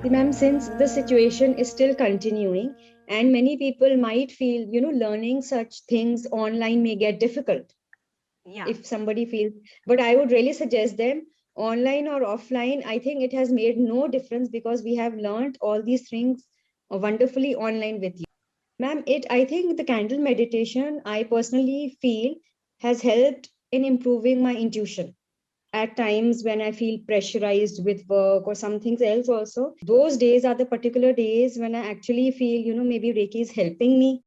Ma'am, since the situation is still continuing and many people might feel, learning such things online may get difficult Yeah. if somebody feels, but I would really suggest them online or offline. I think it has made no difference because we have learned all these things wonderfully online with you. Ma'am, I think the candle meditation, I personally feel, has helped in improving my intuition at times when I feel pressurized with work or something else also. Those days are the particular days when I actually feel, maybe Reiki is helping me.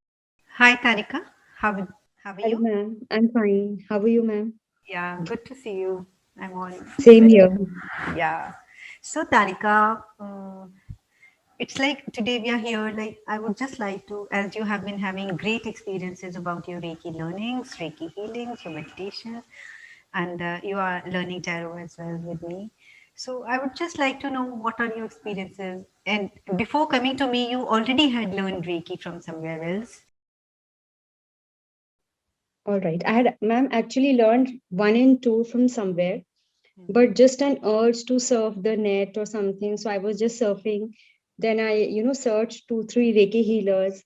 Hi, Tarika. How are Hello, you? ma'am. I'm fine. How are you, ma'am? Yeah, good to see you. I'm all Same well. here. Yeah. So, Tarika, it's like today we are here. Like, I would just like to, as you have been having great experiences about your Reiki learnings, Reiki healings, your meditation, and you are learning tarot as well with me. So, I would just like to know what are your experiences. And before coming to me, you already had learned Reiki from somewhere else. All right. I had, ma'am, actually learned one and two from somewhere, but just an urge to surf the net or something. So I was just surfing. Then I, searched two, three Reiki healers.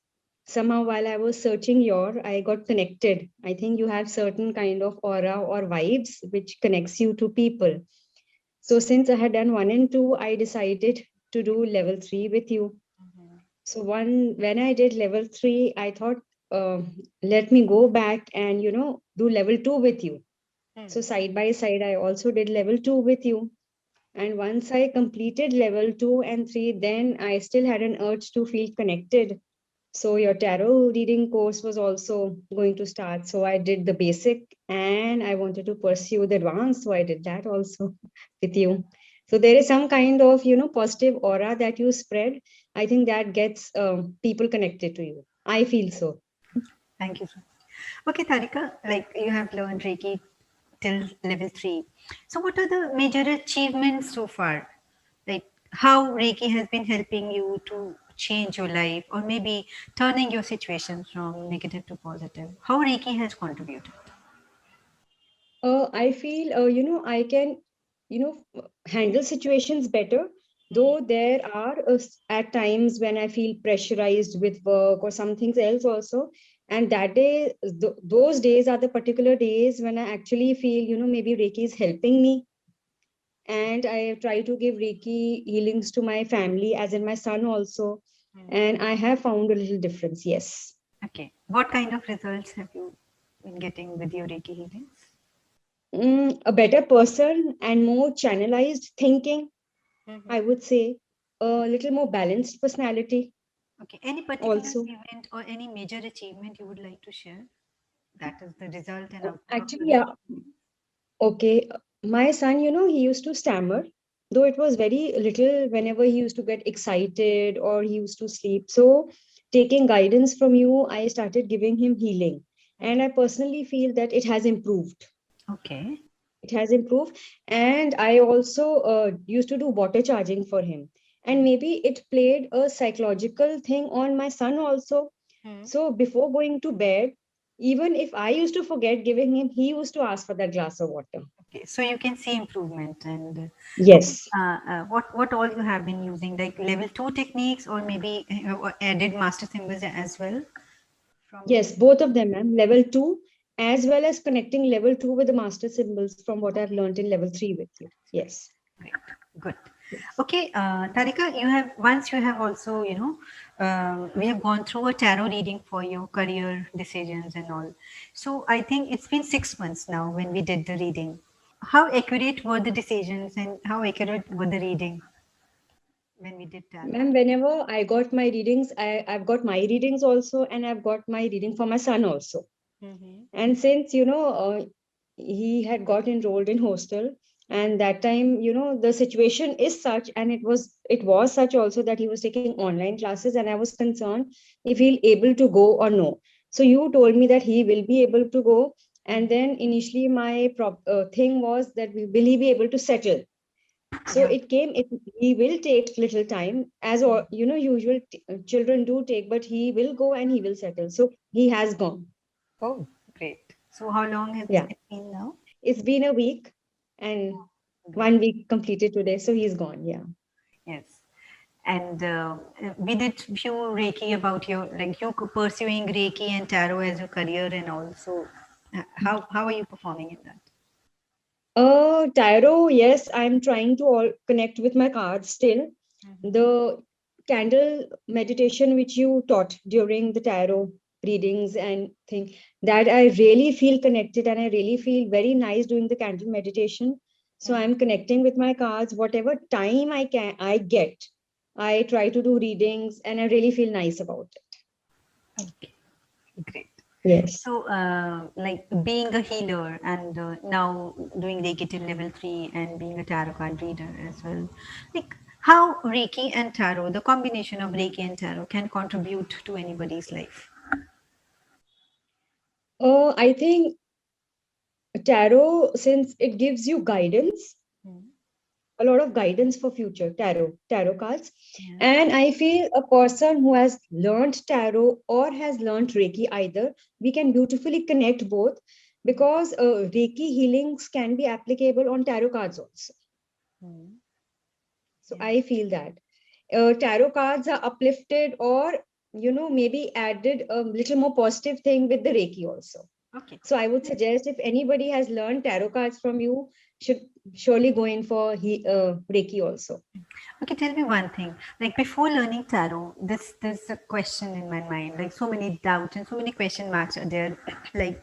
Somehow while I was searching I got connected. I think you have certain kind of aura or vibes which connects you to people. So since I had done one and two, I decided to do level three with you. So when I did level three, I thought, let me go back and do level two with you. So side by side, I also did level two with you. And once I completed level two and three, then I still had an urge to feel connected. So your tarot reading course was also going to start. So I did the basic and I wanted to pursue the advanced. So I did that also with you. So there is some kind of, positive aura that you spread. I think that gets people connected to you. I feel so. Thank you so much. Okay, Tarika, like you have learned Reiki till level 3. So, what are the major achievements so far? Like how Reiki has been helping you to change your life or maybe turning your situation from negative to positive? How Reiki has contributed? I feel, I can, handle situations better. Though there are at times when I feel pressurized with work or something else also. And that day, those days are the particular days when I actually feel, maybe Reiki is helping me. And I try to give Reiki healings to my family, as in my son also. And I have found a little difference. Yes. Okay. What kind of results have you been getting with your Reiki healings? A better person and more channelized thinking, I Mhm. would say, a little more balanced personality Okay. Any particular also. event or any major achievement you would like to share? That is the result and output of your Actually, yeah, Reiki. okay. My son, he used to stammer, though it was very little whenever he used to get excited or he used to sleep. So, taking guidance from you, I started giving him healing. And I personally feel that it has improved. Okay. It has improved. And I also used to do water charging for him. And maybe it played a psychological thing on my son also. Hmm. So before going to bed, even if I used to forget giving him, he used to ask for that glass of water. Okay, so you can see improvement and okay, Yes. what all you have been using, like level 2 techniques or maybe added master symbols as well from Yes, level. both of them, ma'am. Level two, as well as connecting level two with the master symbols from what I've learned in level three with you. Yes. Great, good. Yes. Okay, Tarika, you have once you have also we have gone through a tarot reading for your career decisions and all. So I think it's been 6 months now when we did the reading. How accurate were the decisions and how accurate were the reading when we did tarot? Ma'am, whenever I got my readings, I've got my readings also, and I've got my reading for my son also. Mm-hmm. And since, he had got enrolled in hostel, and that time, the situation is such, and it was such also that he was taking online classes, and I was concerned if he'll able to go or no. So you told me that he will be able to go. And then initially my thing was that will he be able to settle? So Yeah. it he will take little time, as or usual children do take, but he will go and he will settle. So he has gone. Oh, great. So how long has Yeah, it been now? it's been a week and Great. 1 week completed today, so he's gone. Yeah. Yes. And we did few Reiki about your, like you pursuing Reiki and tarot as your career, and also how are you performing in that? Tarot, yes, I'm trying to all connect with my cards still. The candle meditation which you taught during the tarot readings and thing, that I really feel connected and I really feel very nice doing the candle meditation. So I'm connecting with my cards, whatever time I get. I try to do readings and I really feel nice about it. Okay, great. Yes. So, like being a healer and now doing Reiki till level 3 and being a tarot card reader as well, like how Reiki and tarot, the combination of Reiki and tarot, can contribute to anybody's life. I think tarot, since it gives you guidance, a lot of guidance for future tarot cards. Yeah. And I feel a person who has learned tarot or has learned Reiki either, we can beautifully connect both, because Reiki healings can be applicable on tarot cards also. So Yeah. I feel that tarot cards are uplifted, or maybe added a little more positive thing with the Reiki also. Okay. So I would suggest, if anybody has learned tarot cards from you, should surely go in for Reiki also. Okay, tell me one thing. Like before learning tarot, this there's a question in my mind. Like so many doubts and so many question marks are there. Like,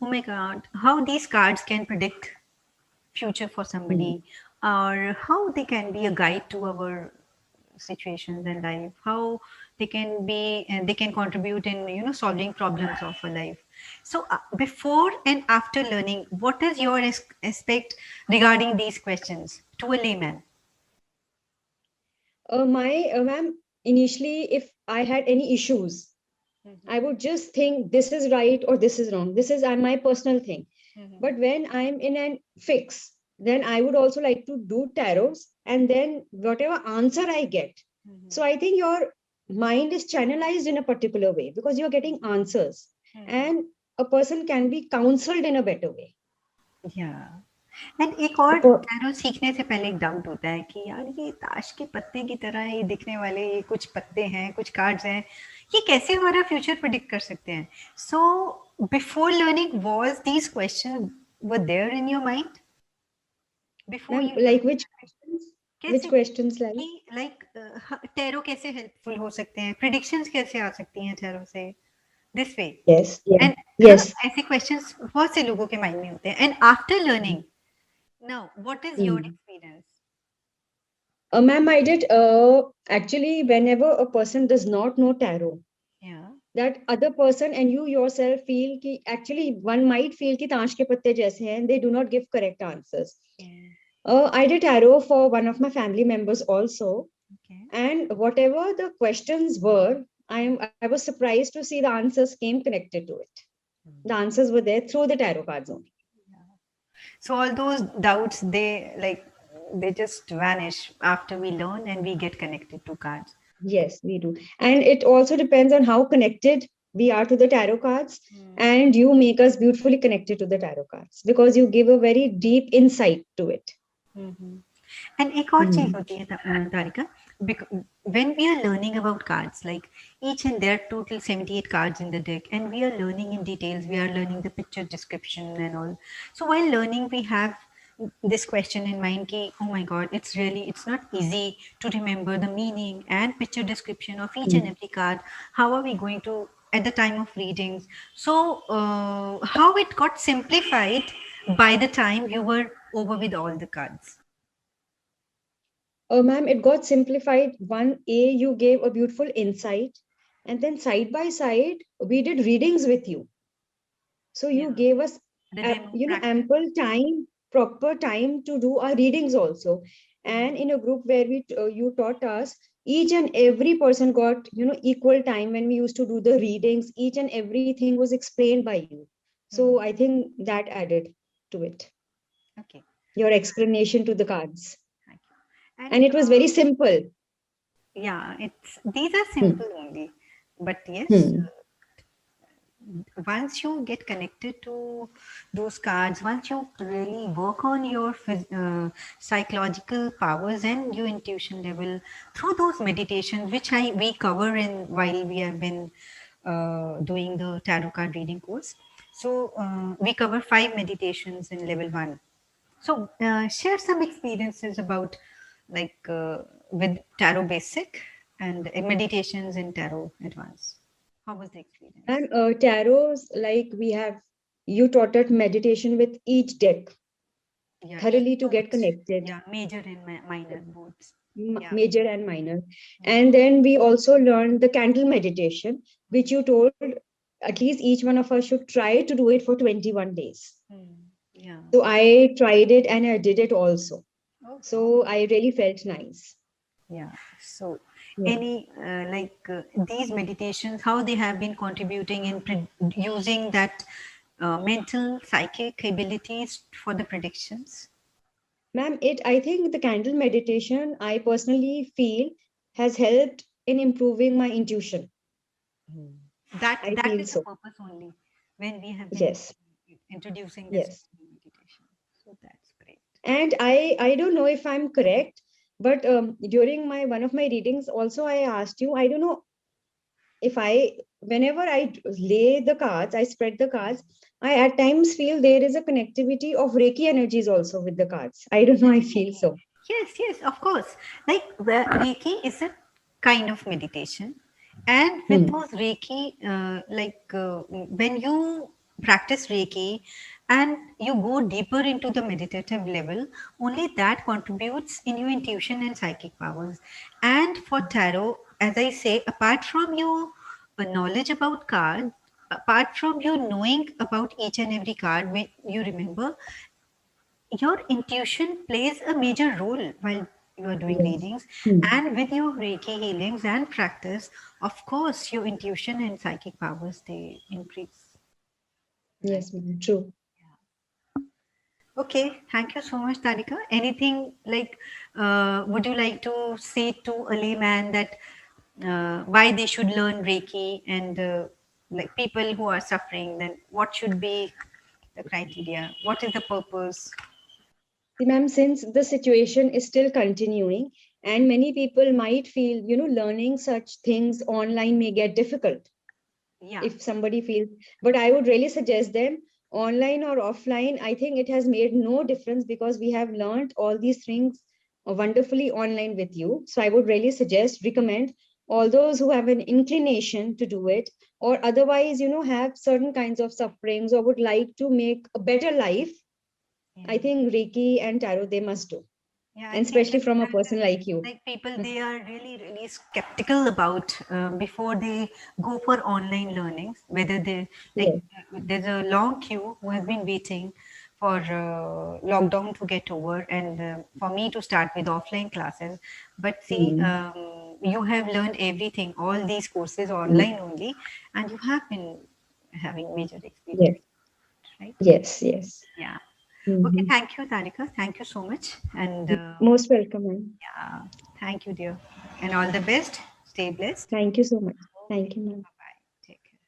oh my God, how these cards can predict future for Hmm. somebody, or how they can be a guide to our situations in life, how they can be and they can contribute in solving problems of a life. So before and after learning, what is your aspect regarding these questions to a layman? My ma'am, initially, if I had any issues, I would just think this is right or this is wrong. This is my personal thing. But when I'm in an fix, then I would also like to do tarots, and then whatever answer I get. So I think your mind is channelized in a particular way because you're getting answers, and a person can be counseled in a better way. या and एक और tarot सीखने से पहले एक doubt होता है कि यार ये ताश के पत्ते की तरह ये दिखने वाले ये कुछ पत्ते हैं, कुछ कार्ड्स हैं, ये कैसे हमारा फ्यूचर प्रिडिक्ट कर सकते हैं? So before learning was these question were there in your mind before Ma'am, you like learn? which questions? Which कैसे questions like? कि लाइक टैरो कैसे हेल्पफुल हो सकते हैं, प्रिडिक्शंस कैसे आ सकती हैं टैरो से, this way? Yes, yeah, and yes. ऐसे क्वेश्चंस बहुत से लोगों के माइंड में होते हैं and after learning now what is your Hmm. Experience? Ma'am, I did actually, whenever a person does not know tarot, Yeah. that other person and you yourself feel ki actually one might feel ki ताश के पत्ते जैसे हैं, they do not give correct answers. I did tarot for one of my family members also, Okay. and whatever the questions were, I was surprised to see the answers came connected to it. The answers were there through the tarot cards only. So all those doubts, they just vanish after we learn and we get connected to cards. Yes, we do. And it also depends on how connected we are to the tarot cards. And you make us beautifully connected to the tarot cards because you give a very deep insight to it. And एक और चीज Hmm. होती है तारिका, when we are learning about cards, like each and there are total 78 cards in the deck, and we are learning in details, we are learning the picture description and all. So while learning, we have this question in mind ki, oh my god, it's not easy to remember the meaning and picture description of each and Hmm. every card. How are we going to at the time of readings? So how it got simplified by the time you were over with all the cards? Ma'am, it got simplified. One A, you gave a beautiful insight, and then side by side, we did readings with you. So you Yeah, gave us, the demo practice. ample time, proper time to do our readings also. And in a group where you taught us, each and every person got equal time when we used to do the readings. Each and everything was explained by you. So I think that added to it. Okay, Your explanation to the cards, thank you. And and it was very simple. yeah, it's these are Hmm. simple only, but yes, Hmm. once you get connected to those cards, once you really work on your psychological powers and your intuition level through those meditations, which we cover in while we have been doing the tarot card reading course. So we cover 5 meditations in level 1. So share some experiences about like with tarot basic and meditations in tarot advanced. How was the experience? And tarots, like we have, you taught us meditation with each deck Yeah, thoroughly to get both. connected, Yeah, major and minor both. Yeah. major and minor. And then we also learned the candle meditation, which you told at least each one of us should try to do it for 21 days. Yeah. So I tried it and I did it also. Oh, So I really felt nice. yeah. So, Yeah. any these meditations, how they have been contributing in using that mental psychic abilities for the predictions? Ma'am, I think the candle meditation, I personally feel, has helped in improving my intuition. I That feel is the so. purpose only when we have been Yes. introducing this Yes. meditation. So that's great. And I don't know if I'm correct, but during my one of my readings also I asked you, I don't know if I, whenever I lay the cards, I spread the cards, I at times feel there is a connectivity of Reiki energies also with the cards. I don't know, I feel so. Yes, yes, of course. Like the Reiki is a kind of meditation, and with Hmm. those Reiki, when you practice Reiki and you go deeper into the meditative level, only that contributes in your intuition and psychic powers. And for tarot, as I say, apart from your knowledge about card, apart from you knowing about each and every card, when you remember your intuition plays a major role while you are doing Yes. readings, Hmm. and with your reiki healings and practice, of course your intuition and psychic powers they increase, right? Yes, ma'am. True. Okay, thank you so much, Tarika. Anything like would you like to say to a layman that why they should learn reiki, and like people who are suffering, then what should be the criteria, what is the purpose? See, ma'am, since the situation is still continuing, and many people might feel, learning such things online may get difficult Yeah. if somebody feels, but I would really suggest them online or offline. I think it has made no difference because we have learned all these things wonderfully online with you. So I would really recommend all those who have an inclination to do it, or otherwise, have certain kinds of sufferings or would like to make a better life. Yeah. I think Reiki and Tarot, they must do, Yeah, I and think especially from a person like you. like people they are really really skeptical about before they go for online learnings, whether they like Yes. there's a long queue who has been waiting for lockdown to get over, and for me to start with offline classes. But see, Mm. you have learned everything, all these courses online only, and you have been having major Yes. experience, right? Yes. Yes. Yeah. Okay, Mhm. thank you, Tarika. Thank you so much. And Most welcome, ma'am. yeah, thank you, dear. And all the best. Stay blessed. Thank you so much. Okay, Thank you, ma'am.